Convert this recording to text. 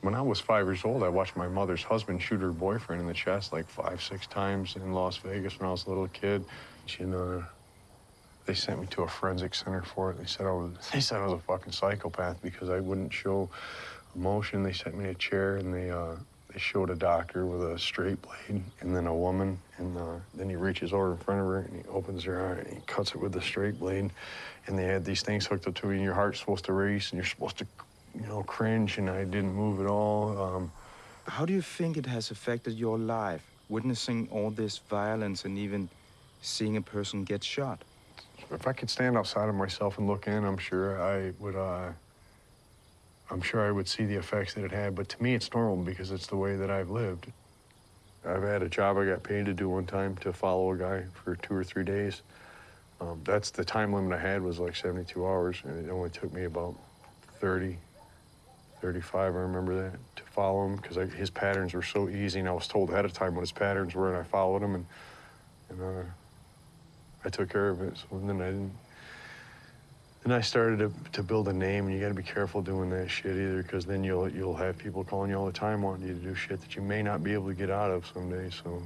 When I was 5 years old, I watched my mother's husband shoot her boyfriend in the chest like 5, 6 times in Las Vegas when I was a little kid. They sent me to a forensic center for it. They said I was a fucking psychopath because I wouldn't show emotion. They sent me a chair and they showed a doctor with a straight blade and then a woman, and then he reaches over in front of her and he opens her heart and he cuts it with the straight blade. And they had these things hooked up to me, and your heart's supposed to race and you're supposed to, cringe, and I didn't move at all. How do you think it has affected your life, witnessing all this violence and even seeing a person get shot? If I could stand outside of myself and look in, I'm sure I would see the effects that it had. But to me, it's normal because it's the way that I've lived. I've had a job I got paid to do one time to follow a guy for 2 or 3 days. That's the time limit I had was like 72 hours, and it only took me about 30, 35, I remember that, to follow him because his patterns were so easy, and I was told ahead of time what his patterns were, and I followed him, and I took care of it. So then I started to build a name, and you got to be careful doing that shit either, because then you'll have people calling you all the time wanting you to do shit that you may not be able to get out of someday. So